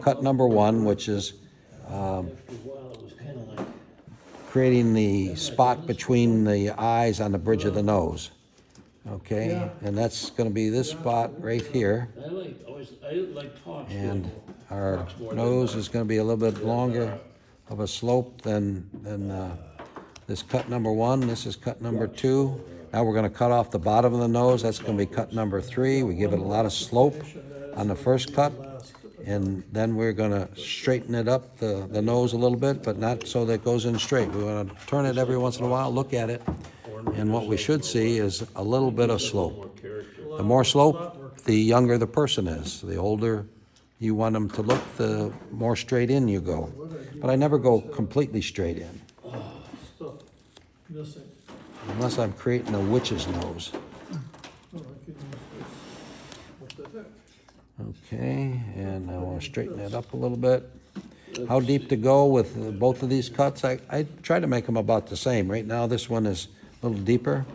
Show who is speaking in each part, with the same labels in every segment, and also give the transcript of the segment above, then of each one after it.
Speaker 1: cut number one, which is creating the spot between the eyes on the bridge of the nose. Okay, and that's going to be this spot right here. And our nose is going to be a little bit longer of a slope than this cut number one. This is cut number two. Now we're going to cut off the bottom of the nose. That's going to be cut number three. We give it a lot of slope on the first cut, and then we're going to straighten it up, the nose a little bit, but not so that it goes in straight. We want to turn it every once in a while, look at it, and what we should see is a little bit of slope. The more slope, the younger the person is. The older you want them to look, the more straight in you go. But I never go completely straight in,
Speaker 2: Stuff missing.
Speaker 1: unless I'm creating a witch's nose.
Speaker 2: Oh, I can use this. What the heck?
Speaker 1: Okay, and I want to straighten it up a little bit. How deep to go with both of these cuts? I try to make them about the same. Right now, this one is a little deeper,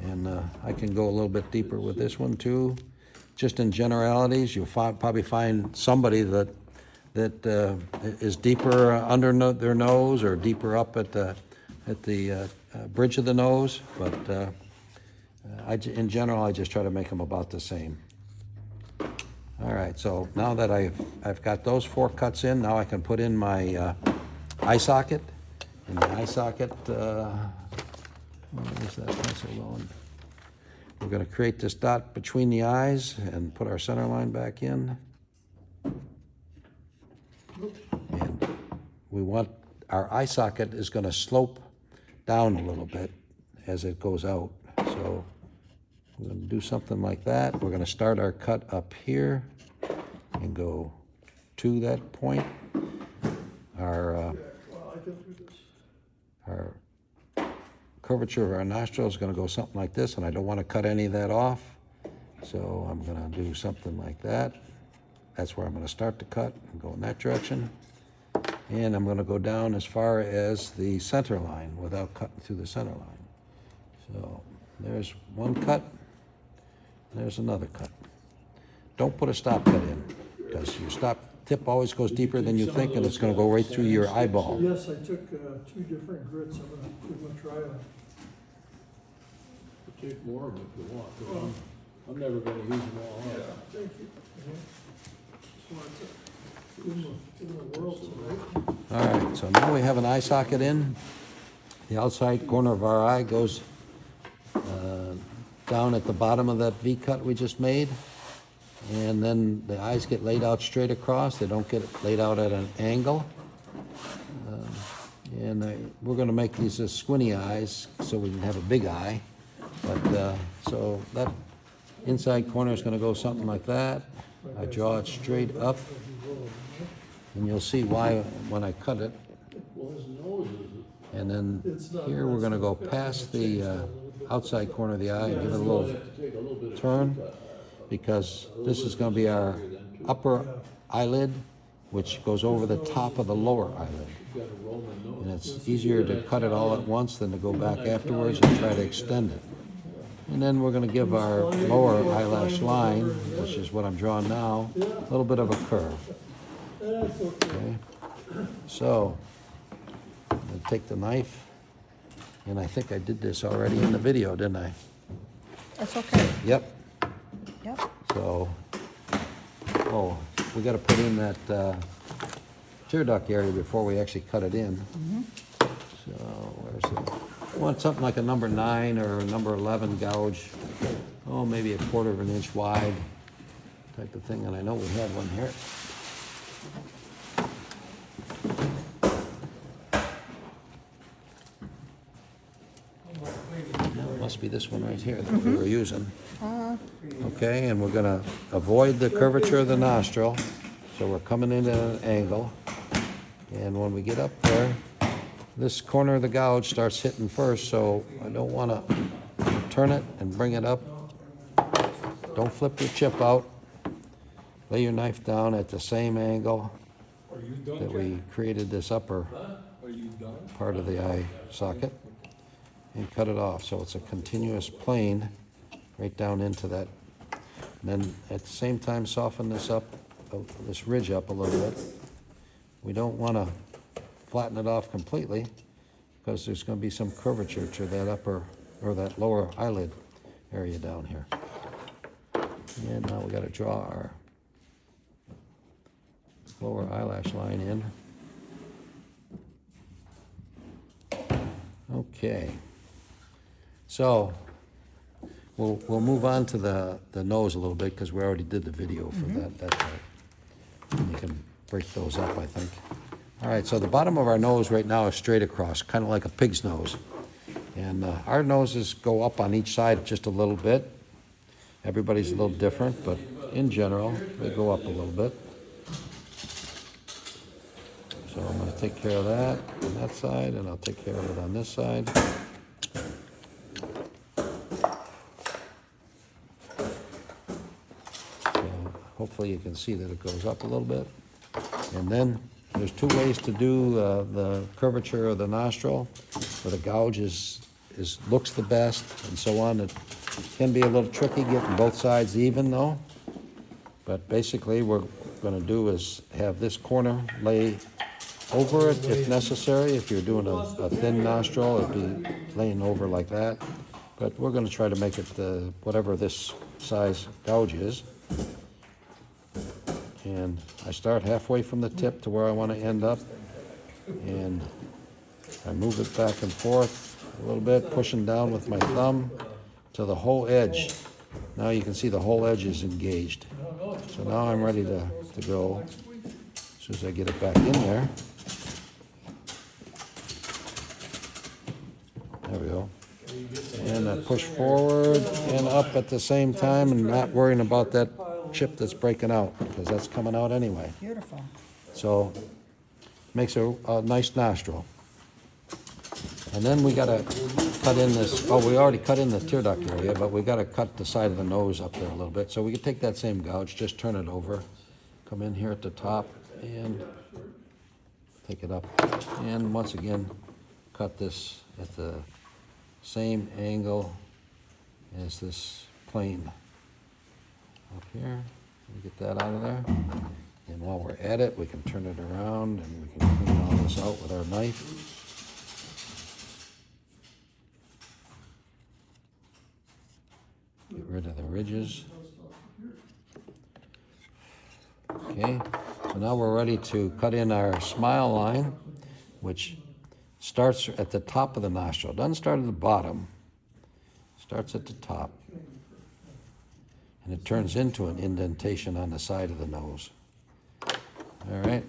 Speaker 1: and I can go a little bit deeper with this one too. Just in generalities, you'll probably find somebody that is deeper under their nose or deeper up at the bridge of the nose. But in general, I just try to make them about the same. All right, so now that I've got those four cuts in, now I can put in my eye socket. And the eye socket, where's that pencil going? We're going to create this dot between the eyes and put our center line back in. And we want our eye socket is going to slope down a little bit as it goes out. So we're going to do something like that. We're going to start our cut up here and go to that point. Our curvature of our nostril is going to go something like this, and I don't want to cut any of that off. So I'm going to do something like that. That's where I'm going to start the cut and go in that direction. And I'm going to go down as far as the center line without cutting through the center line. So there's one cut. There's another cut. Don't put a stop cut in, because your stop tip always goes deeper than you think, and it's going to go right through your eyeball.
Speaker 2: Yes, I took 2 different grits. I'm gonna try them.
Speaker 3: Take more of them if you want, 'cause I'm never gonna use them all up.
Speaker 2: Thank you. Just wanted to give them a whirl tonight.
Speaker 1: All right, so now we have an eye socket in. The outside corner of our eye goes down at the bottom of that V cut we just made. And then the eyes get laid out straight across. They don't get laid out at an angle. We're going to make these as squinty eyes so we can have a big eye. But so that inside corner is going to go something like that. I draw it straight up, and you'll see why when I cut it.
Speaker 3: Well, his nose is.
Speaker 1: And then here we're going to go past the outside corner of the eye and give it a little turn, because this is going to be our upper eyelid, which goes over the top of the lower eyelid. And it's easier to cut it all at once than to go back afterwards and try to extend it. And then we're going to give our lower eyelash line, which is what I'm drawing now, a little bit of a curve. Okay. So I'm going to take the knife, and I think I did this already in the video, didn't I?
Speaker 4: That's okay.
Speaker 1: Yep.
Speaker 4: Yep.
Speaker 1: So, we got to put in that tear duct area before we actually cut it in. So, where's it? I want something like a number 9 or a number 11 gouge. Oh, maybe a 1/4 of an inch wide type of thing, and I know we have one here. No, it must be this one right here that we were using. Okay, and we're gonna avoid the curvature of the nostril, so we're coming in at an angle. And when we get up there, this corner of the gouge starts hitting first, so I don't wanna turn it and bring it up. Don't flip your chip out. Lay your knife down at the same angle that we created this upper part of the eye socket, and cut it off so it's a continuous plane right down into that. And then at the same time, soften this up this ridge up a little bit. We don't want to flatten it off completely because there's going to be some curvature to that upper or that lower eyelid area down here. And now we got to draw our lower eyelash line in. Okay. So we'll move on to the nose a little bit because we already did the video for that part. And you can break those up, I think. All right, so the bottom of our nose right now is straight across, kind of like a pig's nose. And our noses go up on each side just a little bit. Everybody's a little different, but in general, they go up a little bit. So I'm going to take care of that on that side, and I'll take care of it on this side. So hopefully you can see that it goes up a little bit. And then there's two ways to do the curvature of the nostril, where the gouge looks the best and so on. It can be a little tricky getting both sides even though. But basically what we're going to do is have this corner lay over it if necessary. If you're doing a thin nostril, it'd be laying over like that. But we're going to try to make it whatever this size gouge is. And I start halfway from the tip to where I want to end up. And I move it back and forth a little bit, pushing down with my thumb to the whole edge. Now you can see the whole edge is engaged. So now I'm ready to go. As soon as I get it back in there. There we go. And I push forward and up at the same time and not worrying about that chip that's breaking out because that's coming out anyway.
Speaker 4: Beautiful.
Speaker 1: So makes a nice nostril. And then we got to cut in this, we already cut in the tear duct area, but we got to cut the side of the nose up there a little bit. So we can take that same gouge, just turn it over, come in here at the top and take it up. And once again, cut this at the same angle as this plane up here. We get that out of there. And while we're at it, we can turn it around and we can clean all this out with our knife. Get rid of the ridges. Okay, so now we're ready to cut in our smile line, which starts at the top of the nostril. Doesn't start at the bottom, starts at the top. And it turns into an indentation on the side of the nose. All right,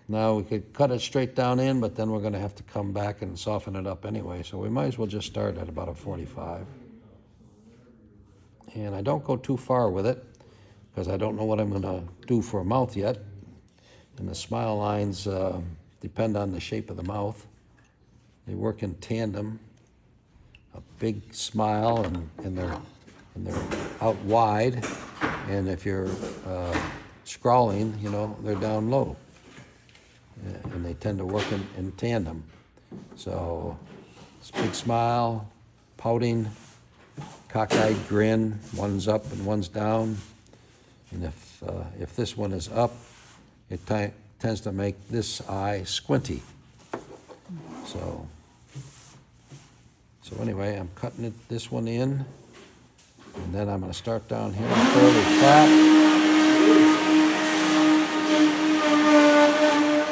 Speaker 1: now we could cut it straight down in, but then we're going to have to come back and soften it up anyway. So we might as well just start at about a 45. And I don't go too far with it because I don't know what I'm going to do for a mouth yet. And the smile lines depend on the shape of the mouth. They work in tandem. A big smile and they're out wide. And if you're scrawling, they're down low. And they tend to work in tandem. So it's a big smile, pouting, cockeyed grin, one's up and one's down. And if this one is up, it tends to make this eye squinty. So anyway, I'm cutting this one in, and then I'm going to start down here fairly flat.